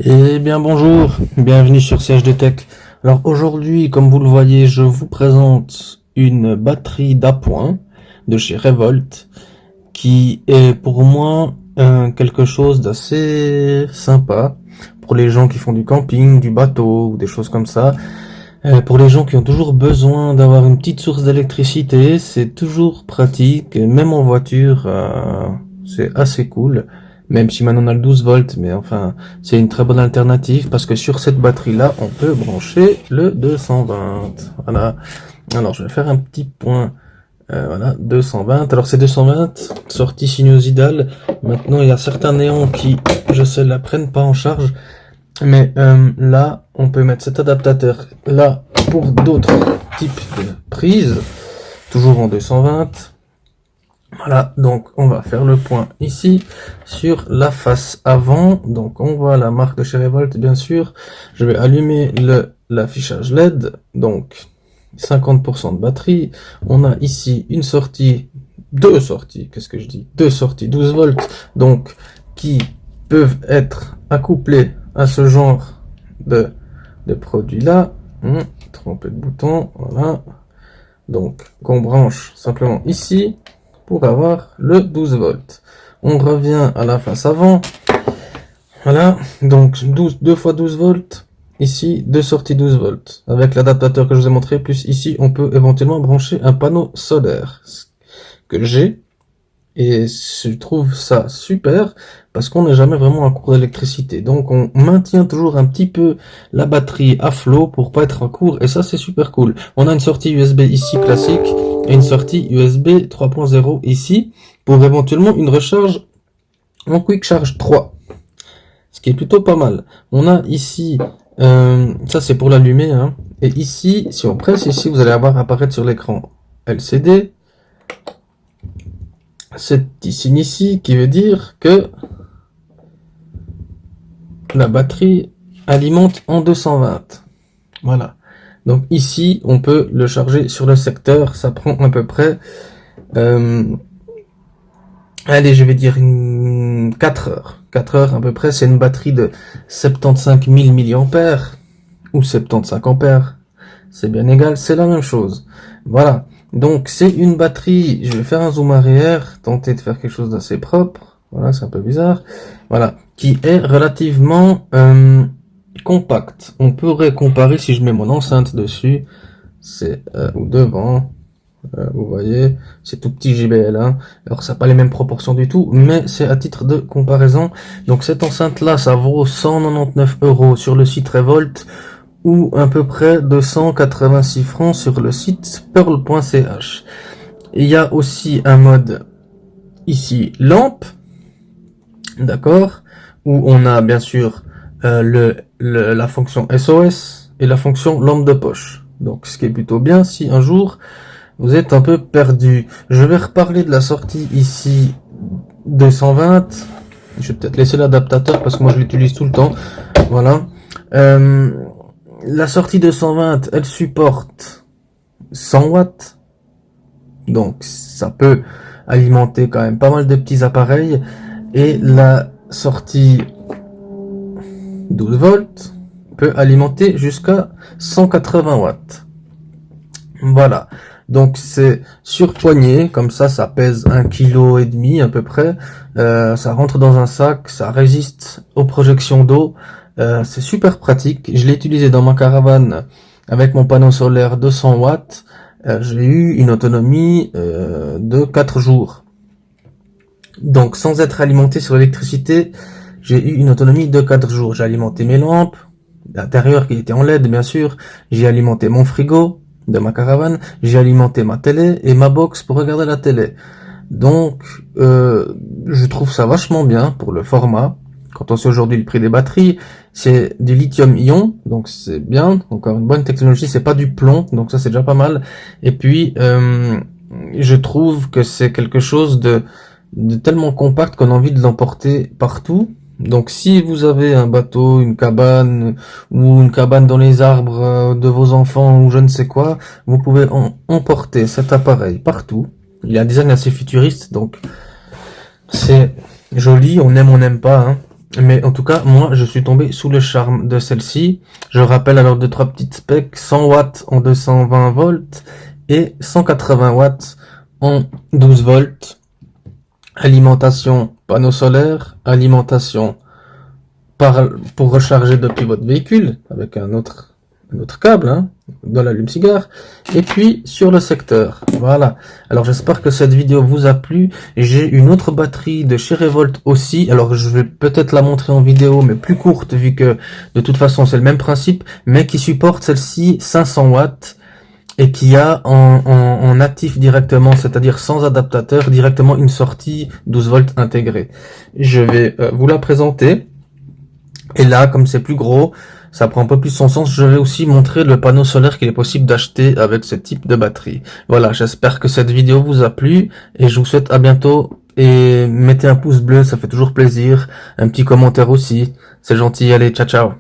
Eh bien bonjour, bienvenue sur CHD Tech. Alors aujourd'hui, comme vous le voyez, je vous présente une batterie d'appoint de chez Revolt qui est pour moi quelque chose d'assez sympa pour les gens qui font du camping, du bateau ou des choses comme ça. Pour les gens qui ont toujours besoin d'avoir une petite source d'électricité, c'est toujours pratique, et même en voiture, c'est assez cool. Même si maintenant on a le 12 volts, mais enfin, c'est une très bonne alternative parce que sur cette batterie-là, on peut brancher le 220. Voilà. Alors, je vais faire un petit point. Voilà, 220. Alors, c'est 220, sortie sinusoïdale. Maintenant, il y a certains néons qui, je sais, la prennent pas en charge. Mais là, on peut mettre cet adaptateur là pour d'autres types de prises. Toujours en 220. Voilà, donc on va faire le point ici sur la face avant. Donc on voit la marque de chez Revolt, bien sûr. Je vais allumer l'affichage LED. Donc 50% de batterie. On a ici une sortie, deux sorties, qu'est-ce que je dis? Deux sorties 12 volts, donc qui peuvent être accouplées à ce genre de produit là. Trompé de bouton, voilà. Donc qu'on branche simplement ici pour avoir le 12 volts. On revient à la face avant. Voilà, donc 2 fois 12 volts. Ici, deux sorties 12 volts. Avec l'adaptateur que je vous ai montré, plus ici, on peut éventuellement brancher un panneau solaire. Que j'ai. Et je trouve ça super parce qu'on n'est jamais vraiment à court d'électricité. Donc on maintient toujours un petit peu la batterie à flot pour pas être à court. Et ça c'est super cool. On a une sortie USB ici classique et une sortie USB 3.0 ici pour éventuellement une recharge en Quick Charge 3. Ce qui est plutôt pas mal. On a ici, ça c'est pour l'allumer. Hein. Et ici, si on presse ici, vous allez avoir apparaître sur l'écran LCD. Cet signe ici qui veut dire que la batterie alimente en 220. Voilà. Donc ici, on peut le charger sur le secteur. Ça prend à peu près, allez, je vais dire 4 heures. 4 heures à peu près. C'est une batterie de 75 000 mAh ou 75 ampères. C'est bien égal, c'est la même chose. Voilà. Donc c'est une batterie, je vais faire un zoom arrière, tenter de faire quelque chose d'assez propre. Voilà, c'est un peu bizarre. Voilà, qui est relativement compact. On pourrait comparer si je mets mon enceinte dessus, c'est ou devant. Vous voyez, c'est tout petit JBL, hein. Alors ça n'a pas les mêmes proportions du tout, mais c'est à titre de comparaison. Donc cette enceinte là, ça vaut 199 € sur le site Revolt, ou à peu près 286 francs sur le site pearl.ch. Il y a aussi un mode ici lampe, d'accord, où on a bien sûr la fonction SOS et la fonction lampe de poche. Donc ce qui est plutôt bien si un jour vous êtes un peu perdu. Je vais reparler de la sortie ici 220. Je vais peut-être laisser l'adaptateur parce que moi je l'utilise tout le temps. Voilà. La sortie 220, elle supporte 100 watts. Donc ça peut alimenter quand même pas mal de petits appareils. Et la sortie 12 volts peut alimenter jusqu'à 180 watts. Voilà. Donc c'est sur poignée, comme ça pèse 1,5 kg à peu près. Ça rentre dans un sac, ça résiste aux projections d'eau. C'est super pratique. Je l'ai utilisé dans ma caravane avec mon panneau solaire 200 watts. J'ai eu une autonomie de 4 jours. Donc sans être alimenté sur l'électricité, j'ai eu une autonomie de 4 jours. J'ai alimenté mes lampes, l'intérieur qui était en LED bien sûr. J'ai alimenté mon frigo de ma caravane. J'ai alimenté ma télé et ma box pour regarder la télé. Donc je trouve ça vachement bien pour le format. Quand on sait aujourd'hui le prix des batteries, c'est du lithium-ion, donc c'est bien, encore une bonne technologie, c'est pas du plomb, donc ça c'est déjà pas mal. Et puis, je trouve que c'est quelque chose de tellement compact qu'on a envie de l'emporter partout. Donc si vous avez un bateau, une cabane, ou une cabane dans les arbres de vos enfants, ou je ne sais quoi, vous pouvez emporter cet appareil partout. Il a un design assez futuriste, donc c'est joli, on aime pas, hein. Mais en tout cas, moi, je suis tombé sous le charme de celle-ci. Je rappelle alors deux, trois petites specs. 100 watts en 220 volts et 180 watts en 12 volts. Alimentation panneau solaire, alimentation pour recharger depuis votre véhicule avec un autre câble, hein, dans l'allume-cigare, et puis sur le secteur. Voilà. Alors j'espère que cette vidéo vous a plu. J'ai une autre batterie de chez Revolt aussi. Alors je vais peut-être la montrer en vidéo, mais plus courte, vu que de toute façon c'est le même principe, mais qui supporte celle-ci 500 watts et qui a en natif directement, c'est-à-dire sans adaptateur, directement une sortie 12 volts intégrée. Je vais vous la présenter. Et là, comme c'est plus gros, ça prend un peu plus son sens. Je vais aussi montrer le panneau solaire qu'il est possible d'acheter avec ce type de batterie. Voilà, j'espère que cette vidéo vous a plu et je vous souhaite à bientôt. Et mettez un pouce bleu, ça fait toujours plaisir. Un petit commentaire aussi, c'est gentil. Allez, ciao ciao.